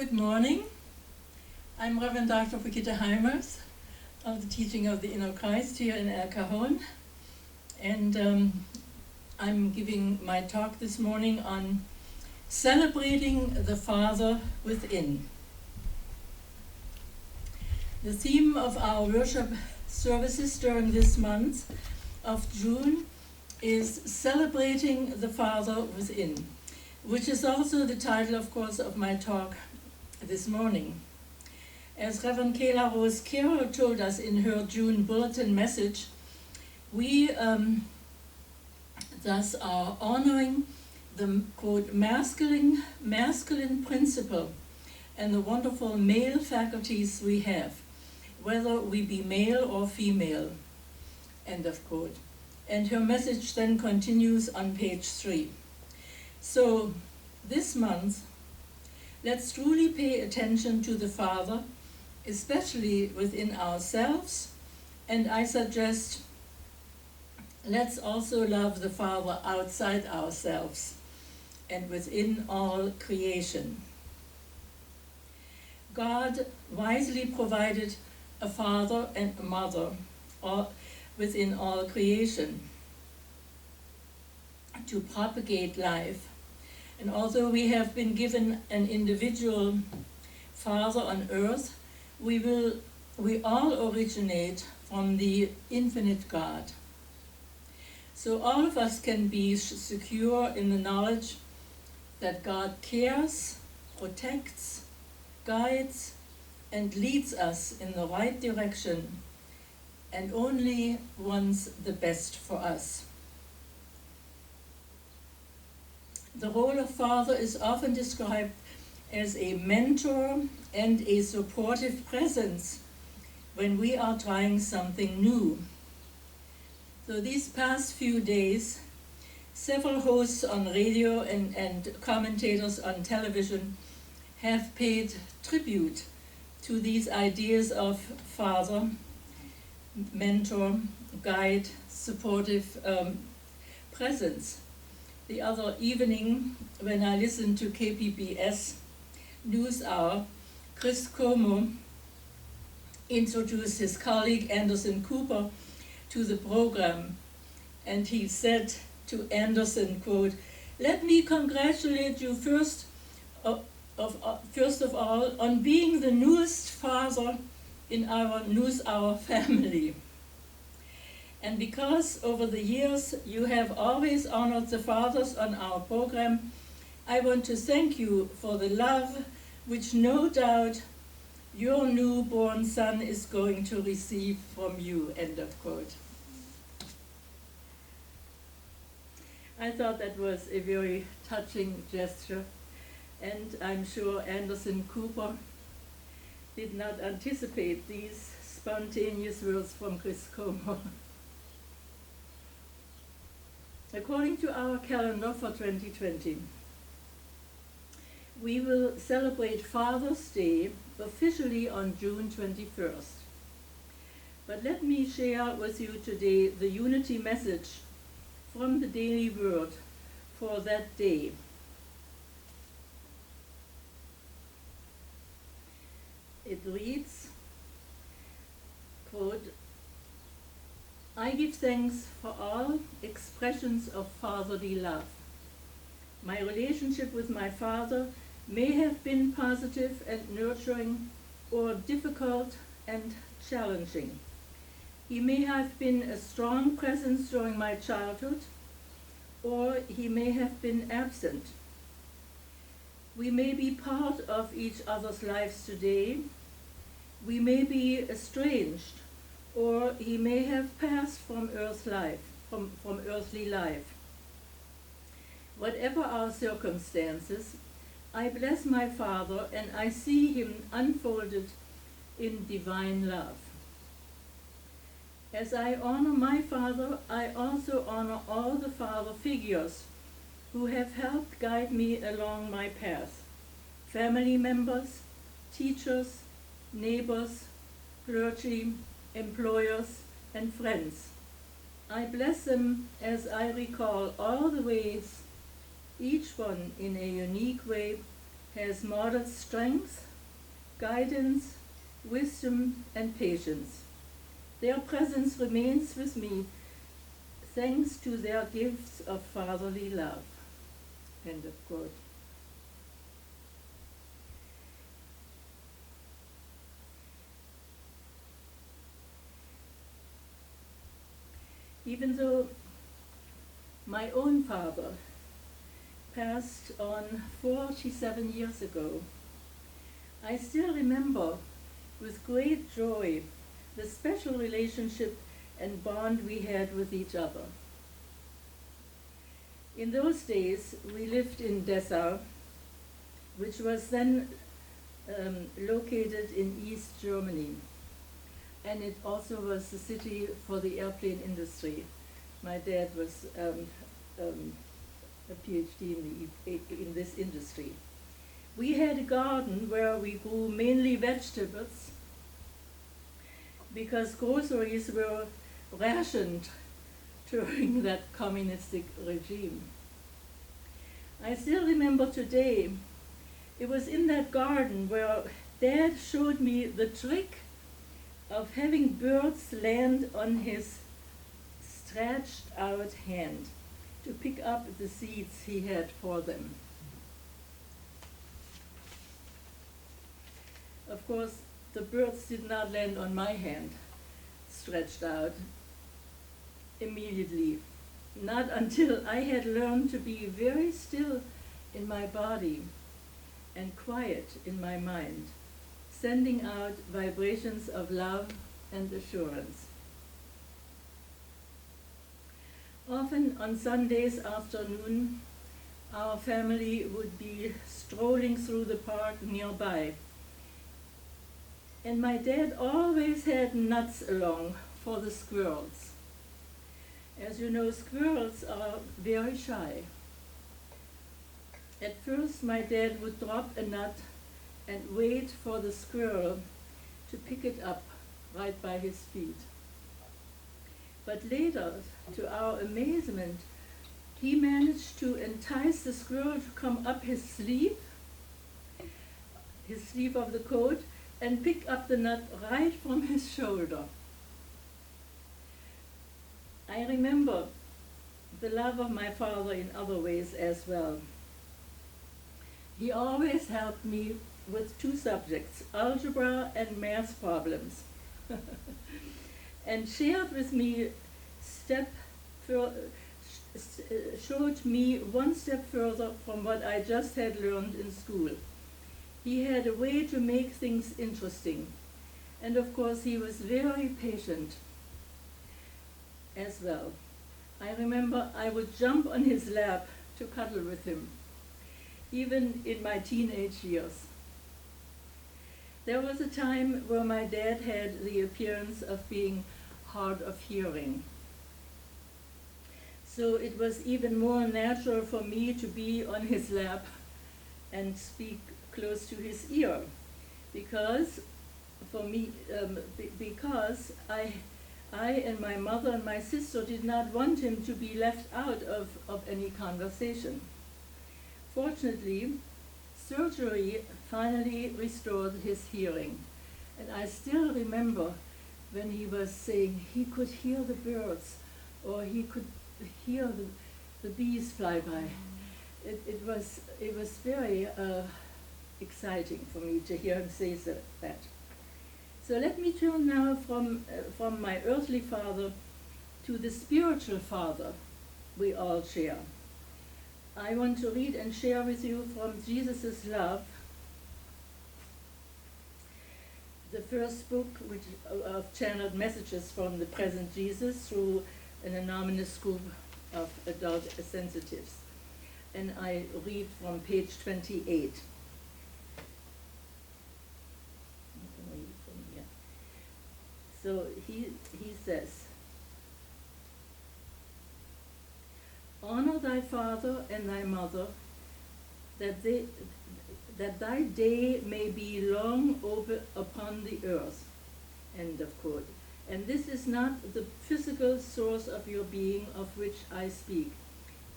Good morning. I'm Reverend Dr. Brigitte Heimers of the Teaching of the Inner Christ here in El Cajon. And I'm giving my talk this morning on celebrating the Father within. The theme of our worship services during this month of June is celebrating the Father within, which is also the title, of course, of my talk this morning. As Reverend Kayla Rose Carroll told us in her June bulletin message, we thus are honoring the, quote, masculine principle and the wonderful male faculties we have, whether we be male or female, end of quote. And her message then continues on page 3. So this month, let's truly pay attention to the Father, especially within ourselves, and I suggest let's also love the Father outside ourselves and within all creation. God wisely provided a father and a mother within all creation to propagate life. And although we have been given an individual Father on earth, we all originate from the infinite God. So all of us can be secure in the knowledge that God cares, protects, guides, and leads us in the right direction, and only wants the best for us. The role of Father is often described as a mentor and a supportive presence when we are trying something new. So these past few days, several hosts on radio and commentators on television have paid tribute to these ideas of father, mentor, guide, supportive presence. The other evening, when I listened to KPBS News Hour, Chris Cuomo introduced his colleague Anderson Cooper to the program, and he said to Anderson, quote, "Let me congratulate you first of all on being the newest father in our News Hour family. And because over the years you have always honored the fathers on our program, I want to thank you for the love which no doubt your newborn son is going to receive from you," end of quote. I thought that was a very touching gesture, and I'm sure Anderson Cooper did not anticipate these spontaneous words from Chris Cuomo. According to our calendar for 2020, we will celebrate Father's Day officially on June 21st. But let me share with you today the unity message from the Daily Word for that day. It reads, quote, "I give thanks for all expressions of fatherly love. My relationship with my father may have been positive and nurturing, or difficult and challenging. He may have been a strong presence during my childhood, or he may have been absent. We may be part of each other's lives today. We may be estranged, or he may have passed from earthly life. Whatever our circumstances, I bless my Father and I see him unfolded in divine love. As I honor my Father, I also honor all the father figures who have helped guide me along my path: family members, teachers, neighbors, clergy, employers, and friends. I bless them as I recall all the ways, each one in a unique way, has modeled strength, guidance, wisdom, and patience. Their presence remains with me thanks to their gifts of fatherly love. End of quote. Even though my own father passed on 47 years ago, I still remember with great joy the special relationship and bond we had with each other. In those days, we lived in Dessau, which was then located in East Germany. And it also was the city for the airplane industry. My dad was a PhD in this industry. We had a garden where we grew mainly vegetables because groceries were rationed during that communistic regime. I still remember today, it was in that garden where Dad showed me the trick of having birds land on his stretched out hand to pick up the seeds he had for them. Of course, the birds did not land on my hand, stretched out, immediately. Not until I had learned to be very still in my body and quiet in my mind, sending out vibrations of love and assurance. Often on Sundays afternoon, our family would be strolling through the park nearby. And my dad always had nuts along for the squirrels. As you know, squirrels are very shy. At first, my dad would drop a nut and wait for the squirrel to pick it up right by his feet. But later, to our amazement, he managed to entice the squirrel to come up his sleeve of the coat, and pick up the nut right from his shoulder. I remember the love of my father in other ways as well. He always helped me with two subjects, algebra and math problems, and shared with me showed me one step further from what I just had learned in school. He had a way to make things interesting, and of course he was very patient as well. I remember I would jump on his lap to cuddle with him, even in my teenage years. There was a time where my dad had the appearance of being hard of hearing. So it was even more natural for me to be on his lap and speak close to his ear, because I and my mother and my sister did not want him to be left out of any conversation. Fortunately, surgery finally restored his hearing, and I still remember when he was saying he could hear the birds, or he could hear the bees fly by. It was very exciting for me to hear him say that. So let me turn now from my earthly father to the spiritual father we all share. I want to read and share with you from Jesus' Love, the first book of channeled messages from the present Jesus through an anonymous group of adult sensitives. And I read from page 28. So he says, "Honor thy father and thy mother, that thy day may be long upon the earth." End of quote. And this is not the physical source of your being of which I speak,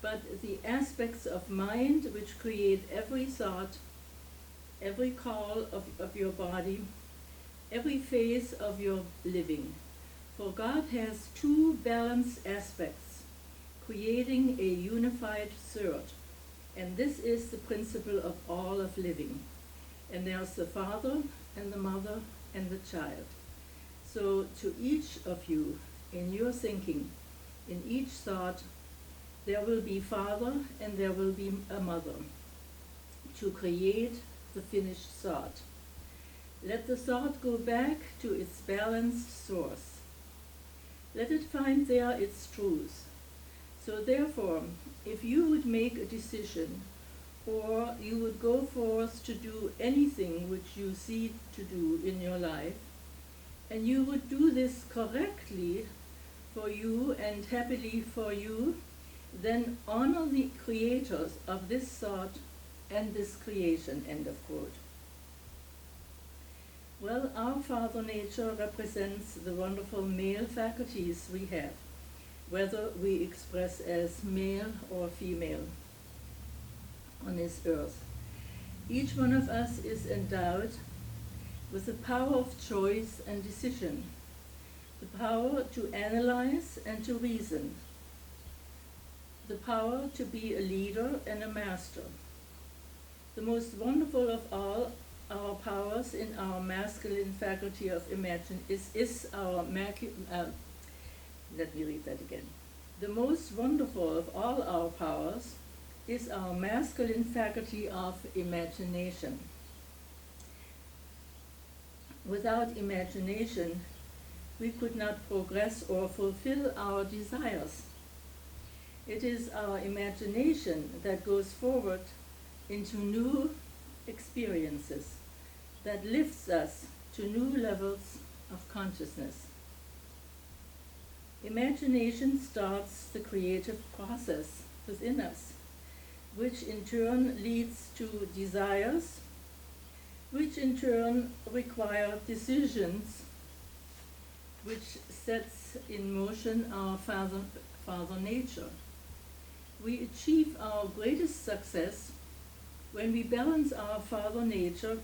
but the aspects of mind which create every thought, every call of your body, every phase of your living. For God has two balanced aspects, creating a unified third. And this is the principle of all of living. And there's the father and the mother and the child. So to each of you, in your thinking, in each thought, there will be father and there will be a mother to create the finished thought. Let the thought go back to its balanced source. Let it find there its truth. So therefore, if you would make a decision, or you would go forth to do anything which you see to do in your life, and you would do this correctly for you and happily for you, then honor the creators of this thought and this creation, end of quote. Well, our Father Nature represents the wonderful male faculties we have, whether we express as male or female on this earth. Each one of us is endowed with the power of choice and decision, the power to analyze and to reason, the power to be a leader and a master. The most wonderful of all our powers in our masculine faculty of imagine is our let me read that again. The most wonderful of all our powers is our masculine faculty of imagination. Without imagination, we could not progress or fulfill our desires. It is our imagination that goes forward into new experiences, that lifts us to new levels of consciousness. Imagination starts the creative process within us, which in turn leads to desires, which in turn require decisions, which sets in motion our Father Nature. We achieve our greatest success when we balance our Father Nature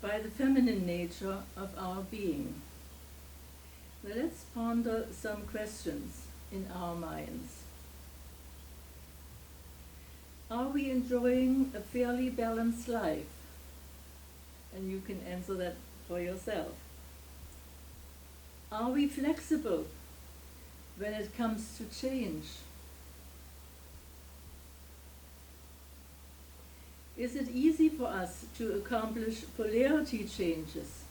by the feminine nature of our being. Now let's ponder some questions in our minds. Are we enjoying a fairly balanced life? And you can answer that for yourself. Are we flexible when it comes to change? Is it easy for us to accomplish polarity changes?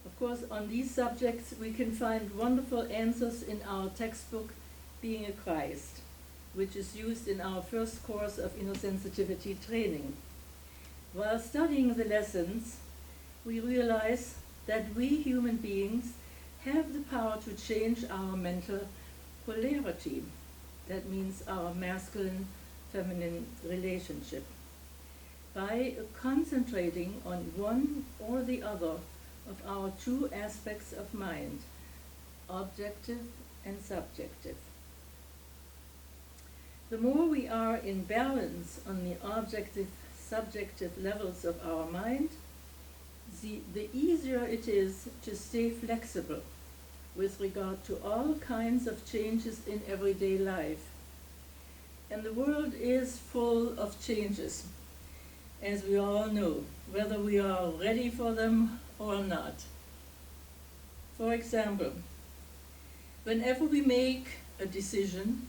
Of course, on these subjects we can find wonderful answers in our textbook, Being a Christ, which is used in our first course of inner sensitivity training. While studying the lessons, we realize that we human beings have the power to change our mental polarity. That means our masculine-feminine relationship, by concentrating on one or the other of our two aspects of mind, objective and subjective. The more we are in balance on the objective-subjective levels of our mind, the easier it is to stay flexible with regard to all kinds of changes in everyday life. And the world is full of changes, as we all know, whether we are ready for them or not. For example, whenever we make a decision,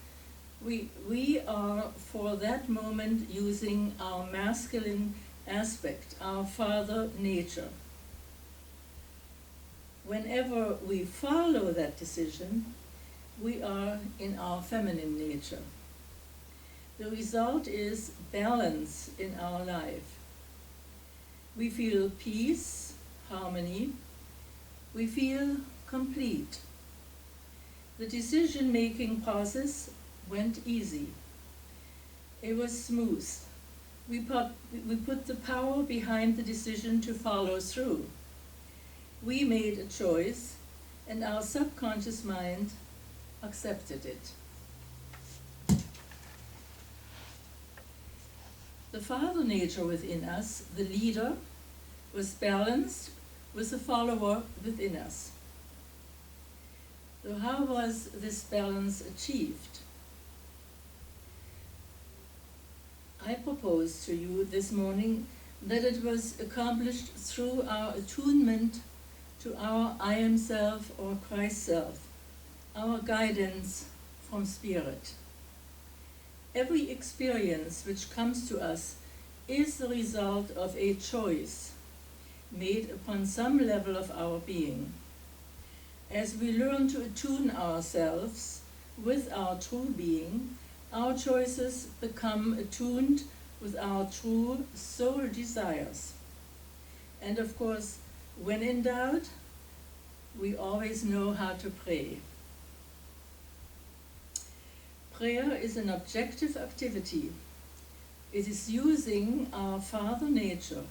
we are for that moment using our masculine aspect, our Father Nature. Whenever we follow that decision, we are in our feminine nature. The result is balance in our life. We feel peace, harmony. We feel complete. The decision-making process went easy. It was smooth. We put the power behind the decision to follow through. We made a choice, and our subconscious mind accepted it. The father nature within us, the leader, was balanced with the follower within us. So how was this balance achieved? I propose to you this morning that it was accomplished through our attunement to our I am self or Christ self, our guidance from Spirit. Every experience which comes to us is the result of a choice made upon some level of our being. As we learn to attune ourselves with our true being, our choices become attuned with our true soul desires. And of course, when in doubt, we always know how to pray. Prayer is an objective activity. It is using our father nature,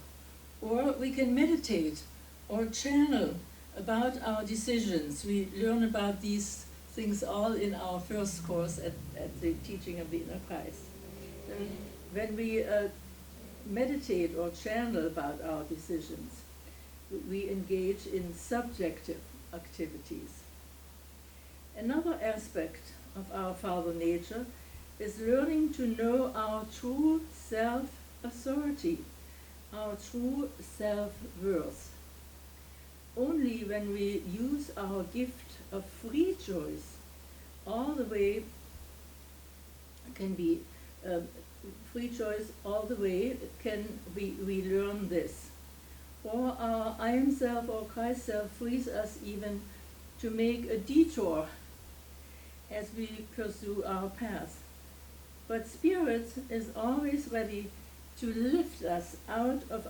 or we can meditate or channel about our decisions. We learn about these things all in our first course at the teaching of the inner Christ. And when we meditate or channel about our decisions, we engage in subjective activities. Another aspect of our father nature is learning to know our true self-authority, our true self-worth. Only when we use our gift of free choice, all the way can be free choice, all the way can we learn this. Or our I am self or Christ self frees us even to make a detour as we pursue our path. But Spirit is always ready to lift us out of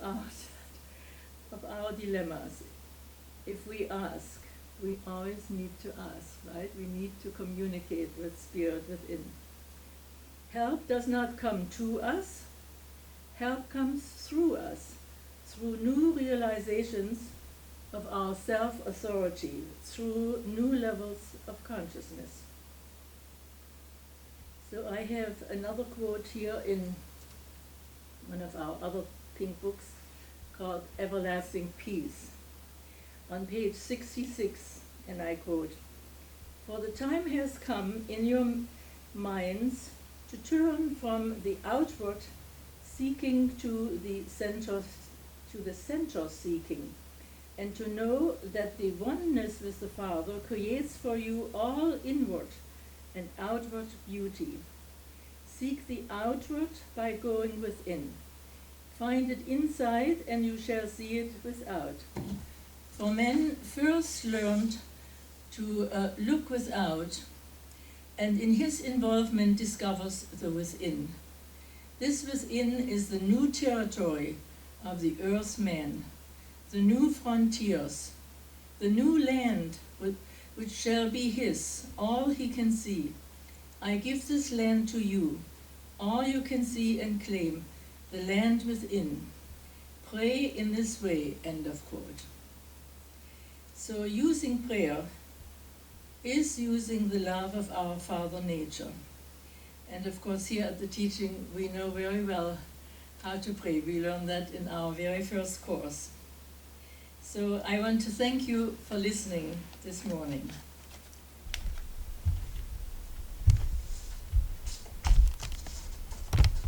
our dilemmas. If we ask, we always need to ask, right? We need to communicate with Spirit within. Help does not come to us. Help comes through us, through new realizations of our self-authority, through new levels of consciousness. So I have another quote here in one of our other pink books called Everlasting Peace. On page 66, and I quote, "For the time has come in your minds to turn from the outward seeking to the center seeking, and to know that the oneness with the Father creates for you all inward and outward beauty. Seek the outward by going within. Find it inside, and you shall see it without." For man first learned to look without, and in his involvement discovers the within. This within is the new territory of the earth man, the new frontiers, the new land which shall be his, all he can see. I give this land to you, all you can see and claim, the land within. Pray in this way, end of quote. So using prayer is using the love of our Father nature. And of course here at the teaching we know very well how to pray. We learned that in our very first course. So I want to thank you for listening this morning.